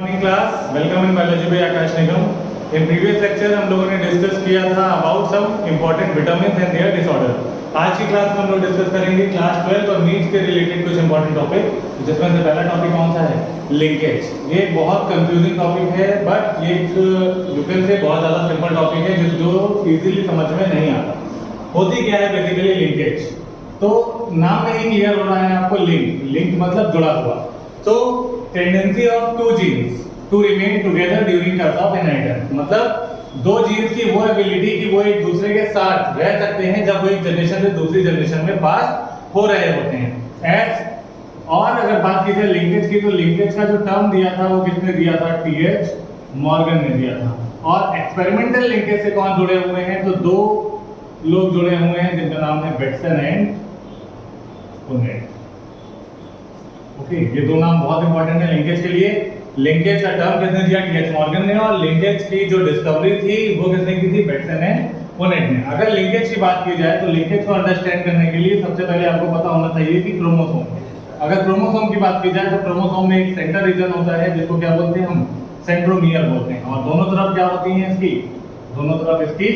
Morning class, welcome in biology by Akash Nigam. In previous lecture हम लोगों ने डिस्कस किया था about some important vitamins and their disorder. आज की क्लास में हम लोग डिस्कस करेंगे क्लास 12 और नीड्स के रिलेटेड कुछ इंपॉर्टेंट टॉपिक, जिसमें से पहला टॉपिक कौन सा है? लिंकेज। ये एक बहुत कंफ्यूजिंग टॉपिक है, बट ये यू कैन से बहुत ज़्यादा सिंपल टॉपिक है जो इजीली समझ में नहीं आता। होती क्या है बेसिकली लिंकेज? तो नाम में ही क्लियर हो रहा है आपको, लिंक मतलब जुड़ा हुआ। तो tendency of two genes to remain together during curve of inheritance, मतलब दो जीन्स की वो एबिलिटी कि वो एक दूसरे के साथ रह सकते हैं जब वो एक जनरेशन से दूसरी जनरेशन में पास हो रहे होते हैं। एज और अगर बात की जाए लिंकेज की, तो लिंकेज का जो टर्म दिया था वो किसने दिया था? टीएच मॉर्गन ने दिया था। और एक्सपेरिमेंटल लिंकेज से कौन जुड़े हुए हैं? तो दो लोग जुड़े हुए हैं जिनका नाम है बेटसन एंड पुनेट। ओके, ये दो नाम बहुत इंपॉर्टेंट है लिंकेज के लिए। लिंकेज का टर्म किसने दिया? टीएच मॉर्गन ने। और लिंकेज की जो डिस्कवरी थी वो किसने की थी? बेटसन एंड पुनेट ने। अगर लिंकेज की बात की जाए तो लिंकेज को अंडरस्टैंड करने के लिए सबसे पहले आपको पता होना चाहिए कि क्रोमोसोम। अगर क्रोमोसोम की बात की जाए तो क्रोमोसोम में एक सेंटर रीजन होता है जिसको क्या बोलते हैं हम? सेंट्रोमियर बोलते हैं। और दोनों तरफ क्या होती हैं इसकी? दोनों तरफ इसकी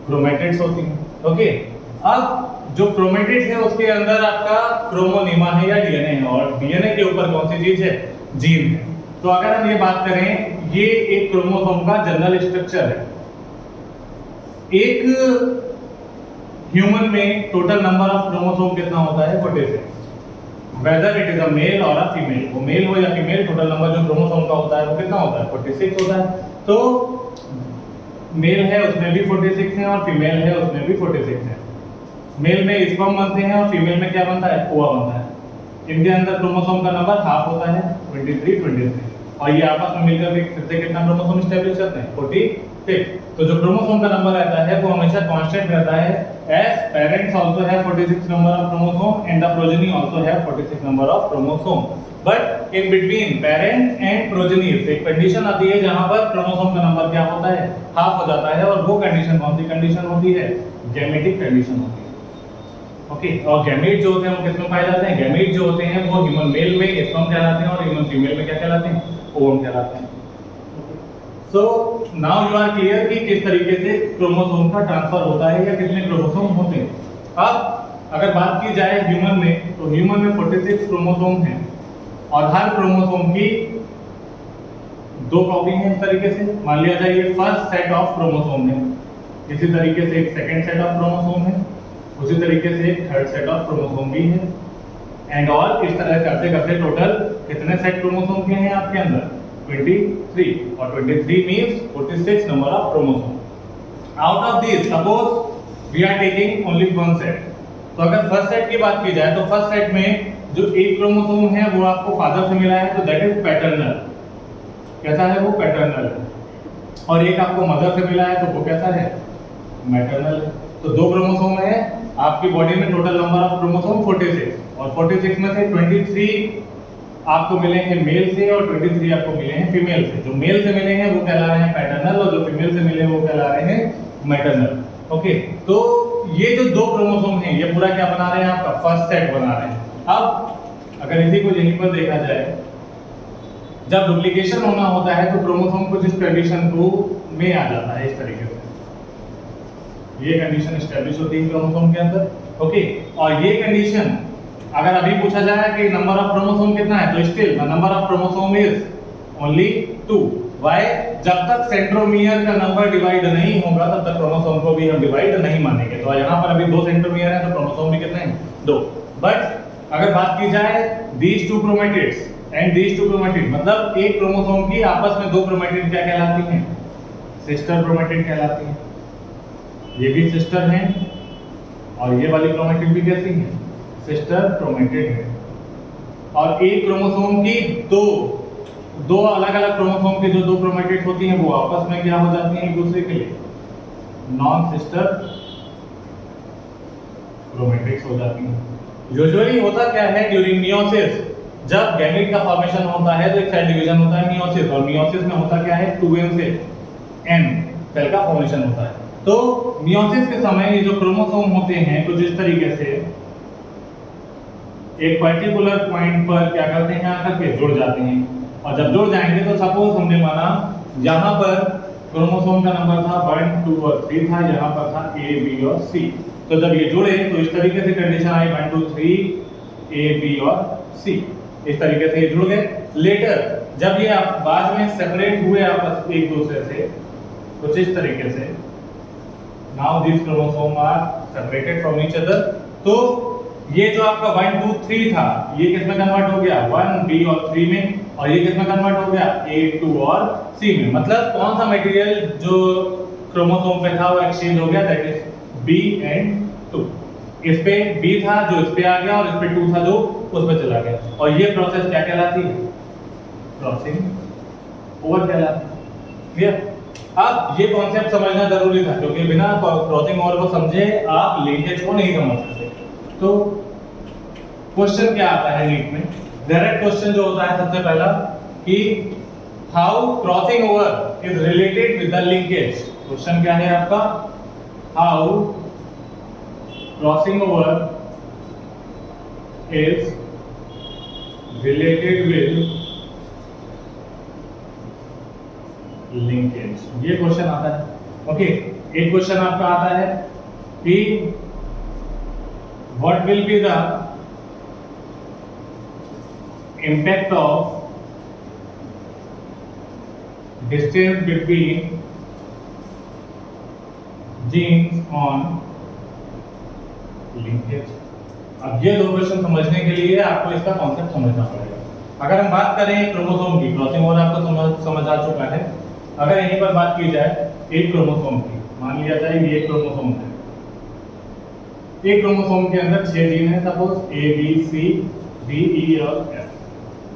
क्रोमैटिड्स होती हैं। ओके, अब जो क्रोमैटिड्स है उसके अंदर आपका क्रोमोनिमा है या डीएनए है, और डीएनए के ऊपर कौन सी चीज है? जीन है। तो अगर हम ये बात करें, ये एक क्रोमोसोम का जनरल स्ट्रक्चर है। एक ह्यूमन में टोटल नंबर ऑफ क्रोमोसोम कितना होता है? 46। Whether it is a male or a female, वो मेल हो या फीमेल, टोटल नंबर जो क्रोमोसोम का होता है वो कितना होता है? 46 होता है। तो मेल है उसमें भी 46 है और फीमेल है उसमें भी 46 है। मेल में स्पर्म बनते हैं और फीमेल में क्या बनता है? ओवा बनता है। इनके अंदर क्रोमोसोम का नंबर हाफ होता है, 23। और ये आपस में मिलकर फिर से कितना क्रोमोसोम स्टैब्लिश करते हैं? 46। तो जो क्रोमोसोम का नंबर रहता है वो हमेशा कांस्टेंट रहता है, as parents also have 46 number of chromosome and the progeny also have 46 number of chromosome. But in between parent and progeny एक कंडीशन आती है जहां पर क्रोमोसोम का नंबर क्या होता है? हाफ हो जाता है। और वो कंडीशन कौन सी कंडीशन होती है? गैमेटिक कंडीशन होती है। ओके, और गैमेट जो होते हैं वो किसमें पाए जाते हैं? गैमेट जो होते हैं वो ह्यूमन मेल में स्पर्म कहलाते हैं और ह्यूमन फीमेल में क्या कहलाते हैं? ओवम कहलाते हैं। So now you are clear कि किस तरीके से क्रोमोसोम का ट्रांसफर होता है या कितने क्रोमोसोम होते हैं। अब अगर बात की जाए ह्यूमन में, तो ह्यूमन में 46 क्रोमोसोम हैं और हर क्रोमोसोम की दो कॉपी हैं। इस तरीके से मान लिया जाए ये फर्स्ट सेट ऑफ क्रोमोसोम है, इसी तरीके से एक सेकंड सेट ऑफ क्रोमोसोम है, उसी तरीके से एक थर्ड सेट ऑफ क्रोमोसोम भी है, एंड ऑल इस तरह करते करते टोटल कितने सेट क्रोमोसोम के हैं आपके अंदर? 23। और 23 means 46 number of chromosome. Out of this suppose we are taking only one set. तो अगर फर्स्ट सेट की बात की जाए तो फर्स्ट सेट में जो एक क्रोमोसोम है वो आपको फादर से मिला है, तो दैट इज पैटर्नल। कैसा है वो? पैटर्नल है। और एक आपको मदर से मिला है तो वो कैसा है? मैटरनल है। तो दो क्रोमोसोम है आपकी बॉडी में, टोटल नंबर ऑफ क्रोमोसोम 46, और 46 में से 23 आपको मिले हैं मेल से और 23 आपको मिले हैं फीमेल से। जो मेल से मिले हैं वो कहला रहे हैं पैटर्नल और जो फीमेल से मिले हैं वो कहला रहे हैं मैटरनल। ओके, तो ये जो दो क्रोमोसोम हैं ये पूरा क्या बना रहे हैं? आपका फर्स्ट सेट बना रहे हैं। अब अगर इसी को यहीं पर देखा जाए, जब डुप्लीकेशन होना होता है तो क्रोमोसोम कुछ इस कंडीशन को में आ जाता है, इस तरीके से ये कंडीशन एस्टैब्लिश होती है क्रोमोसोम के अंदर। ओके, और ये कंडीशन अगर अभी पूछा जाए कि नंबर ऑफ क्रोमोसोम कितना है, तो still the number of chromosome is only 2। Why? जब तक सेंट्रोमियर का नंबर डिवाइड नहीं होगा तब तक क्रोमोसोम को भी हम डिवाइड नहीं मानेंगे। तो यहाँ पर अभी 2 सेंट्रोमियर है तो क्रोमोसोम भी कितने हैं? 2। बट अगर बात की जाए these two chromatids and these two chromatid, मतलब एक क्रोमोसोम की आपस में दो क्रोमैटिड क्या कहलाती हैं? सिस्टर क्रोमैटिड कहलाती हैं। ये भी सिस्टर हैं और ये वाली क्रोमैटिड भी कैसी हैं? सिस्टर क्रोमैटिड है। और एक क्रोमोसोम की दो अलग अलग क्रोमोसोम की जो दो क्रोमैटिड होती हैं वो आपस में क्या हो जाती हैं? एक दूसरे के लिए नॉन सिस्टर क्रोमैटिड्स हो जाती हैं। यूजुअली होता क्या है? ड्यूरिंग मियोसिस जब गैमेट का फॉर्मेशन होता है तो एक सेल डिवीजन होता है मियोसिस, और मियोसिस में होता क्या है? 2n से n सेल का फॉर्मेशन होता है। तो मियोसिस के समय ये जो क्रोमोसोम होते हैं कुछ इस तरीके से एक पर्टिकुलर पॉइंट पर क्या करते हैं? आकर के जुड़ जाते हैं और जब जुड़ जाएंगे तो सपोज हमने माना यहाँ पर क्रोमोसोम का नंबर था 1, 2 और 3 था, यहाँ पर था A, B और C। तो जब ये जुड़े तो इस तरीके से कंडीशन आई 1, 2, 3 A, B और C, इस तरीके से ये जुड़ गए। लेटर जब ये बाद में सेपरेट हुए आपस एक दूसरे से कुछ इस तरीके से, now this chromosome are separated from each other, तो ये जो आपका 1, 2, 3 था ये किस में कन्वर्ट हो गया 1, B और 3 में, और ये किस में कन्वर्ट हो गया A, 2 और C में। मतलब कौन सा मटेरियल जो क्रोमोसोम पे था वो एक्सचेंज हो गया, दैट इज B एंड 2। इस पे B था जो इस पे आ गया और इस पे 2 था जो उस पे चला गया, और ये प्रोसेस क्या कहलाती है, क्रॉसिंग ओवर कहलाती है। क्लियर? अब ये कॉन्सेप्ट समझना जरूरी था क्योंकि बिना क्रॉसिंग ओवर को समझे आप लिंकेज को नहीं समझ सकते। तो क्वेश्चन क्या आता है नीट में, डायरेक्ट क्वेश्चन जो होता है सबसे पहला कि how crossing over is related with the linkage. Question क्या है आपका, how crossing over is related with linkage, ये क्वेश्चन आता है। ओके, एक क्वेश्चन आपका आता है कि what will be the impact of distance between genes on linkage। अब ये दो क्वेश्चन समझने के लिए आपको इसका कॉन्सेप्ट समझना पड़ेगा। अगर हम बात करें क्रोमोसोम की, क्रॉसिंग ओवर आपको समझ आ चुका है। अगर यहीं पर बात की जाए एक क्रोमोसोम की, मान लिया जाए ये क्रोमोसोम है, एक क्रोमोसोम के अंदर 6 जीन है, suppose A, B, C, D, E और F।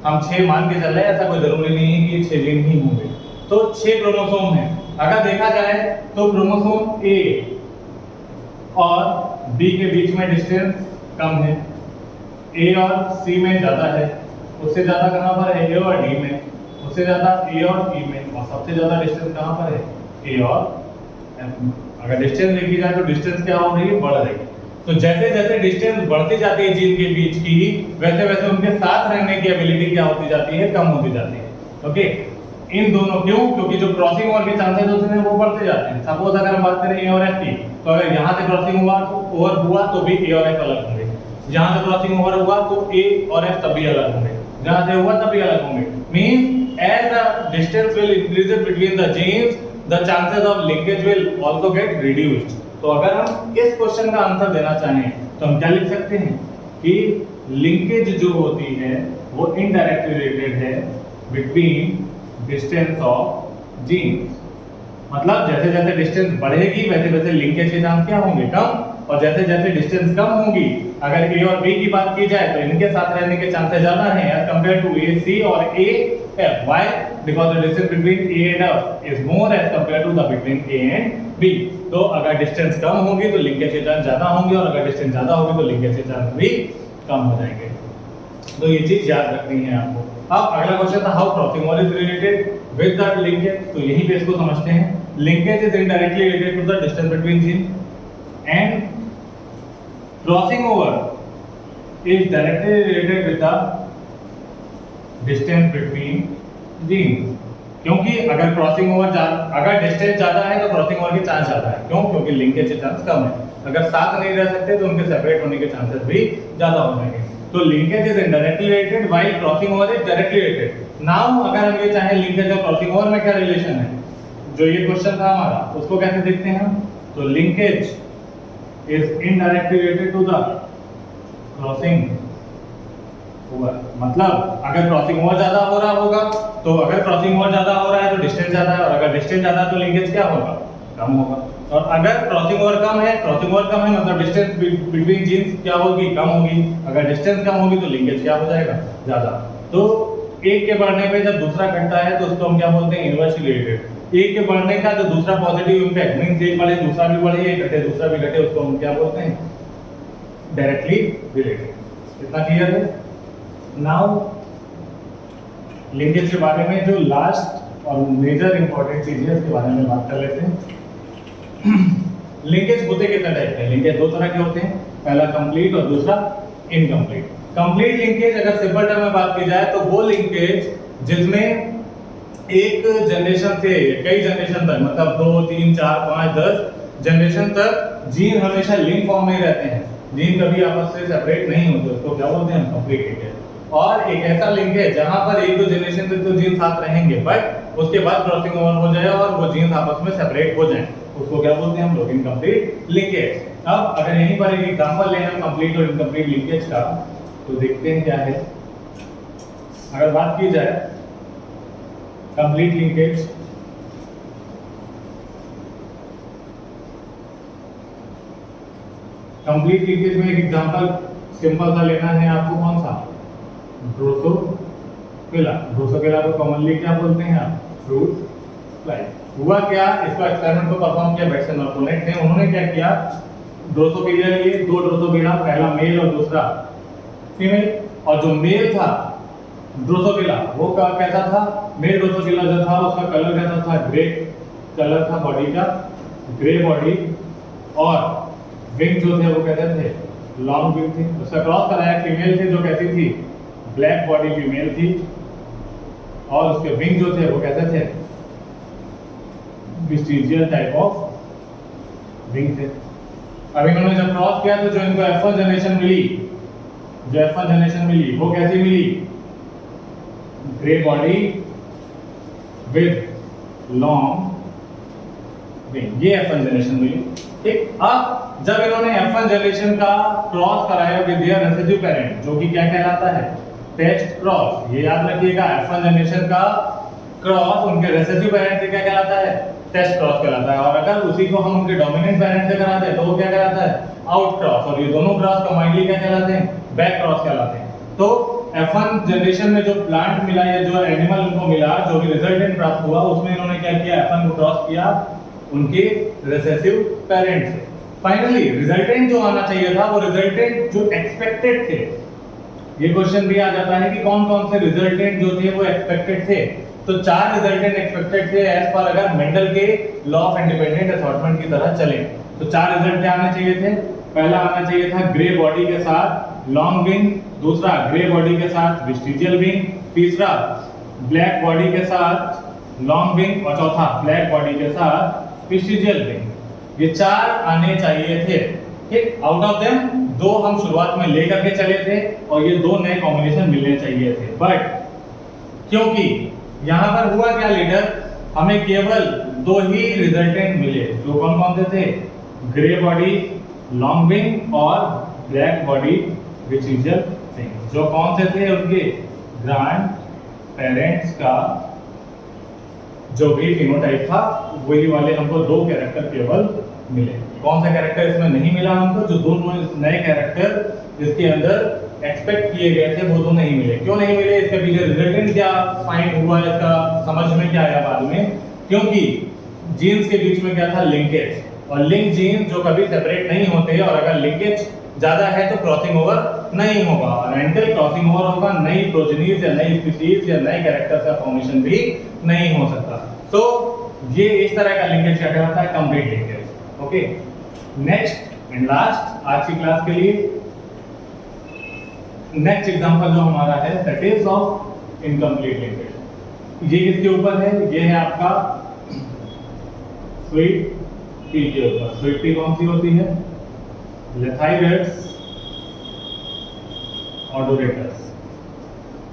हम 6 मान के चल रहे हैं, ऐसा कोई जरूरी नहीं है कि 6 जीन ही होंगे। तो 6 क्रोमोसोम हैं। अगर देखा जाए तो क्रोमोसोम A और B के बीच में डिस्टेंस कम है, A और C में ज्यादा है, उससे ज्यादा कहां पर है A और D में, उससे ज्यादा A और E में, और सबसे ज्यादा डिस्टेंस कहां पर है A और F में। अगर डिस्टेंस देखी जाए तो डिस्टेंस क्या हो रही है, बढ़ रही है। तो जैसे जैसे डिस्टेंस बढ़ती जाती है जीन के बीच की, वैसे वैसे उनके साथ रहने की एबिलिटी क्या होती जाती है, कम होती जाती है। ओके, इन दोनों, क्यों? क्योंकि जो क्रॉसिंग ओवर के चांसेस होते हैं वो बढ़ते जाते हैं। सपोज अगर हम बात करें A और F की, तो अगर यहाँ से क्रॉसिंग ओवर हुआ तो भी A और F अलग होंगे, यहाँ से क्रॉसिंग ओवर हुआ तो A और F तभी अलग होंगे, जहाँ से हुआ तभी अलग होंगे। Means as the distance will increase between the genes, the chances of linkage will also get reduced. तो अगर हम इस क्वेश्चन का आंसर देना चाहें तो हम क्या लिख सकते हैं कि लिंकेज जो होती है वो इनडायरेक्टली रिलेटेड है बिटवीन डिस्टेंस ऑफ जीन्स। मतलब जैसे जैसे डिस्टेंस बढ़ेगी वैसे वैसे लिंकेज के चांस क्या होंगे, कम, और जैसे जैसे डिस्टेंस कम होगी, अगर A और B की बात की जाए तो इनके साथ रहने के चांसेस ज्यादा हैं as compare to A, C और A, F। Why? Because the distance between A and F is more as compared to the between A and B। तो अगर डिस्टेंस कम होगी तो लिंकेज के चांस ज्यादा होंगे, और अगर डिस्टेंस ज्यादा होगी तो लिंकेज के चांस भी कम हो जाएंगे। तो ये चीज याद रखनी है आपको। अब अगला क्वेश्चन था how crossing over is related with the linkage. तो यहीं पे इसको समझते हैं। Linkage is indirectly related to the distance between gene and crossing over is directly related with the distance between gene. क्योंकि अगर क्रॉसिंग ओवर अगर डिस्टेंस ज्यादा है तो क्रॉसिंग ओवर के चांस ज्यादा है। क्यों? क्योंकि लिंकेज के चांस कम है। अगर साथ नहीं रह सकते तो उनके सेपरेट होने के चांसेस भी ज्यादा हो जाएंगे। तो linkage is indirectly related while crossing over is directly related. Now अगर हम ये चाहे लिंकेज और क्रॉसिंग ओवर में क्या रिलेशन है, जो ये क्वेश्चन था हमारा, उसको कैसे देखते हैं हम? तो linkage is indirectly related to the crossing over. मतलब अगर क्रॉसिंग ओवर ज्यादा हो रहा होगा तो अगर क्रॉसिंग ओवर ज्यादा हो रहा है तो डिस्टेंस ज्यादा है, और अगर डिस्टेंस ज्यादा है तो लिंकेज क्या होगा, कम होगा। और अगर क्रॉसिंग ओवर कम है, क्रॉसिंग ओवर कम है मतलब डिस्टेंस बिटवीन जीन्स क्या होगी, कम होगी। अगर डिस्टेंस कम होगी तो लिंकेज क्या हो जाएगा, ज्यादा। तो एक के बढ़ने पे जब दूसरा घटता है तो उसको हम क्या बोलते हैं, इनवर्सली रिलेटेड। एक के बढ़ने का जो दूसरा पॉजिटिव इंपैक्ट मींस एक बढ़े दूसरा भी बढ़े, एक घटे दूसरा भी घटे, उसको हम क्या बोलते हैं, डायरेक्टली रिलेटेड। इतना क्लियर है? नाउ लिंकेज के बारे में जो लास्ट और मेजर इंपॉर्टेंट चीज है उसके बारे में बात कर लेते हैं। लिंकेज होते कितने टाइप के? लिंकेज दो तरह के होते हैं, पहला कंप्लीट और दूसरा इनकम्प्लीट। कंप्लीट लिंकेज अगर सिंपल टर्म में बात की जाए तो वो लिंकेज जिसमें एक जनरेशन से कई जनरेशन तक, मतलब 2 3 4 5 10 जनरेशन तक जीन हमेशा लिंक फॉर्म में रहते हैं, जीन कभी आपस से सेपरेट नहीं होते, उसको क्या बोलते हैं, कंप्लीट लिंक है। और एक ऐसा लिंक है जहां पर एक दो जनरेशन तक तो जीन साथ रहेंगे, बट उसके बाद क्रॉसिंग ओवर हो जाए और वो जीन आपस में सेपरेट हो जाए, उसको क्या बोलते हैं हम लोग, इनकम्प्लीट लिंकेज। अब अगर यहीं पर एक एग्जांपल लें हम कंप्लीट और इनकम्प्लीट लिंकेज का, तो देखते हैं क्या है। अगर बात की जाए कंप्लीट लिंकेज, कंप्लीट लिंकेज में एक एग्जांपल सिंपल सा लेना है आपको, कौन सा, ड्रोसोफिला। ड्रोसोफिला को कॉमनली क्या बोलते हैं आप, फ्रूट फ्लाई। हुआ क्या, इसका एक्सपेरिमेंट को परफॉर्म किया बेटसन और पुनेट ने। उन्होंने क्या किया, ड्रोसोफिला लिए, दो ड्रोसोफिला, पहला मेल और दूसरा फीमेल, और जो मेल था ड्रोसोफिला वो कैसा था, मेल ड्रोसोफिला जो था उसका कलर कैसा था, ग्रे कलर था बॉडी का, ग्रे बॉडी, और विंग जो थे वो कहते थे लॉन्ग विंग थी। उसका क्रॉस कराया फीमेल थी जो कैसी थी, ब्लैक बॉडी फीमेल थी, और उसके विंग जो थे वो कहते थे विस्टिजियल टाइप ऑफ विंग थे। अब इन्होंने जब क्रॉस किया तो जो इनको F1 जनरेशन मिली, जो F1 जनरेशन मिली वो कैसी मिली, grey body with long wing, ये F1 जनरेशन मिली। ठीक, अब जब इन्होंने F1 जनरेशन का क्रॉस कराया विद देयर रेसिड्यू पेरेंट, जो कि क्या कहलाता है, टेस्ट क्रॉस। ये याद रखिएगा, F1 जनरेशन का क्रॉस उनके रेसिड्यू पेरेंट से क्या कहलाता है, टेस्ट क्रॉस कहलाता है। और अगर उसी को हम उनके डोमिनेंट पेरेंट से करा दें तो वो क्या कहलाता है, आउट क्रॉस। और ये दोनों क्रॉस कंबाइनली क्या कहलाते हैं, बैक क्रॉस कहलाते हैं। तो F1 जनरेशन में जो प्लांट मिला या जो एनिमल उनको मिला, जो भी रिजल्टेंट प्राप्त हुआ, उसमें इन्होंने क्या किया, F1 को क्रॉस किया उनके रिसेसिव पेरेंट से। फाइनली रिजल्टेंट जो आना चाहिए था वो रिजल्टेंट जो एक्सपेक्टेड थे, ये क्वेश्चन भी आ जाता है कि कौन कौन से रिजल्टेंट जो थे वो एक्सपेक्टेड थे। तो 4 रिजल्टेंट एक्सपेक्टेड थे एज पर अगर मेंडल के लॉ ऑफ इंडिपेंडेंट असॉर्टमेंट की तरह चले। तो 4 रिजल्ट क्या आने चाहिए थे, पहला आना चाहिए था ग्रे बॉडी के साथ लॉन्ग विंग, दूसरा ग्रे बॉडी के साथ विस्टिजियल विंग, तीसरा ब्लैक बॉडी के साथ लॉन्ग विंग, और चौथा ब्लैक बॉडी के साथ विस्टिजियल विंग। ये 4 आने चाहिए थे। ठीक, आउट ऑफ देम 2 हम शुरुआत में लेकर के चले थे और ये 2 नए कॉम्बिनेशन मिलने चाहिए थे, बट क्योंकि यहाँ पर हुआ क्या लीडर, हमें केवल 2 ही रिजल्टेंट मिले, जो कौन कौन से थे, ग्रे बॉडी लॉन्ग विंग और ब्लैक बॉडी विस्टिजियल विंग, जो कौन से थे, उनके ग्रैंड पेरेंट्स का जो भी फिनोटाइप था वही वाले हमको 2 कैरेक्टर केवल मिले। कौन सा कैरेक्टर इसमें नहीं मिला हमको, जो 2 नए कैरेक्टर इसके अंदर एक्सपेक्ट किए गए थे वो 2 नहीं मिले। क्यों नहीं मिले, इसके पीछे रिजल्टेंट क्या फाइंड हुआ, इसका समझ में क्या आया बाद में, क्योंकि जीन्स के बीच में क्या था, लिंकेज, और लिंक जीन जो कभी सेपरेट नहीं होते, और अगर लिंकेज ज्यादा है तो क्रॉसिंग ओवर नहीं होगा, और एंटिल क्रॉसिंग ओवर होगा, नई प्रोजेनीज या नई स्पीशीज या नए कैरेक्टर का फॉर्मेशन भी नहीं हो सकता। तो ये इस तरह का लिंकेज क्या कहलाता है, complete linkage. Okay, next and last आज की क्लास के लिए नेक्स्ट एग्जांपल जो हमारा है that is of incomplete linkage. ये किसके ऊपर है, ये है आपका स्वीट पी के ऊपर। स्वीट पी कौन सी होती है, लेथाइरेट्स ऑडोरेटस।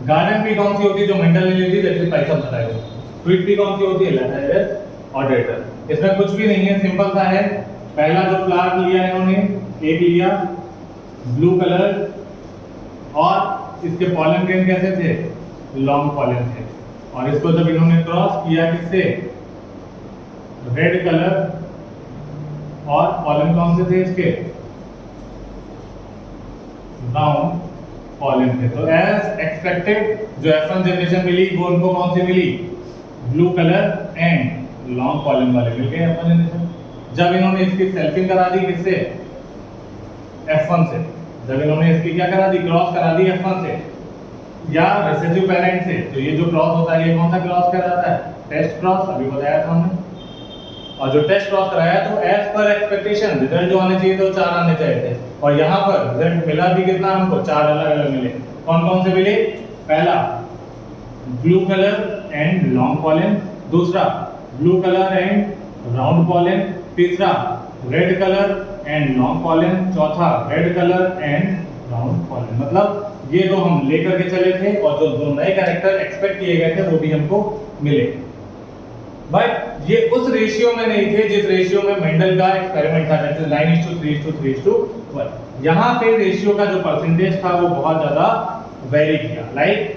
गार्डन पी कौन सी होती है, जो मेंडल ने ली थी, दैट इज पाइथम बताया। स्वीट पी कौन सी होती है, लेथाइरेट्स ऑडोरेटस। इसमें कुछ भी नहीं है, सिंपल सा है। पहला जो फ्लावर लिया इन्होंने, एक लिया ब्लू कलर, और इसके पॉलन ग्रेन कैसे थे, लॉन्ग पॉलन थे, और इसको जब इन्होंने क्रॉस किया किससे, रेड कलर, और पॉलन कौन से थे इसके, ब्राउन पॉलन थे। तो एज एक्सपेक्टेड जो F1 जनरेशन मिली वो उनको कौन सी मिली, blue colour and long pollen वाले मिल गए F1 जनरेशन। जब इन्होंने इसकी सेल्फिंग करा दी किससे, F1 से, जब इन्होंने इसकी क्या करा दी, क्रॉस करा दी F1 से या रिसेसिव पेरेंट से, तो ये जो क्रॉस होता है ये कौन सा क्रॉस कहलाता है, टेस्ट क्रॉस, अभी बताया था हमने। और जो टेस्ट क्रॉस कराया तो एज पर एक्सपेक्टेशन रिजल्ट जो आने चाहिए थे वो 4 आने चाहिए थे, और यहाँ पर रिजल्ट मिला भी कितना हमको, 4 अलग अलग मिले। कौन कौन से मिले, पहला blue colour and long pollen, दूसरा blue colour and round pollen, तीसरा red colour and long pollen, चौथा red colour and round pollen. मतलब ये दो हम लेकर के चले थे और जो दो नए कैरेक्टर एक्सपेक्ट किए गए थे वो भी हमको मिले, बट ये उस रेशियो में नहीं थे जिस रेशियो में मेंडल का एक्सपेरिमेंट था, जैसे 9:3:3:1। यहाँ पे रेशियो का जो परसेंटेज था वो बहुत ज्यादा वेरी किया। लाइक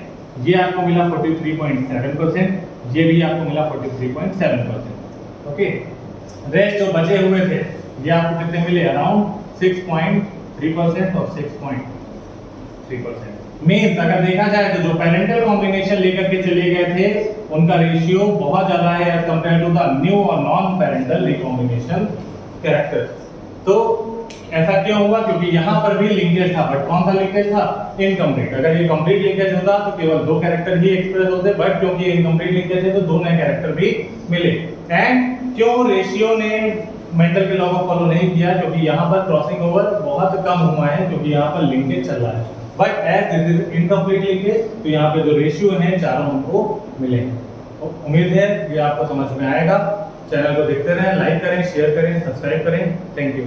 ये आपको मिला 43.7%, ये भी आपको मिला 43.7%। ओके, रेस्ट जो बचे हुए थे ये आपको कितने मिले, अराउंड 6.3% और 6.3%। मीन्स अगर देखा जाए तो जो पेरेंटल कॉम्बिनेशन लेकर के चले गए थे उनका रेशियो बहुत ज्यादा है as compare to the new और नॉन पेरेंटल रिकॉम्बिनेशन कैरेक्टर। तो ऐसा क्यों हुआ, क्योंकि यहाँ पर भी लिंकेज था, बट कौन सा लिंकेज था, इनकम्प्लीट। अगर ये कंप्लीट लिंकेज होता तो केवल दो कैरेक्टर ही एक्सप्रेस होते, बट क्योंकि इनकम्प्लीट लिंकेज है तो दो नए कैरेक्टर भी मिले। एंड क्यों रेशियो ने मेंडल के लॉ को फॉलो नहीं किया, क्योंकि यहाँ पर क्रॉसिंग ओवर बहुत कम हुआ है, क्योंकि यहाँ पर लिंकेज चल रहा है। But as this is incomplete linkage तो यहाँ पे जो रेशियो है चारों हमको मिले। तो उम्मीद है ये आपको समझ में आएगा। चैनल को देखते रहें, लाइक करें, शेयर करें, सब्सक्राइब करें। Thank you.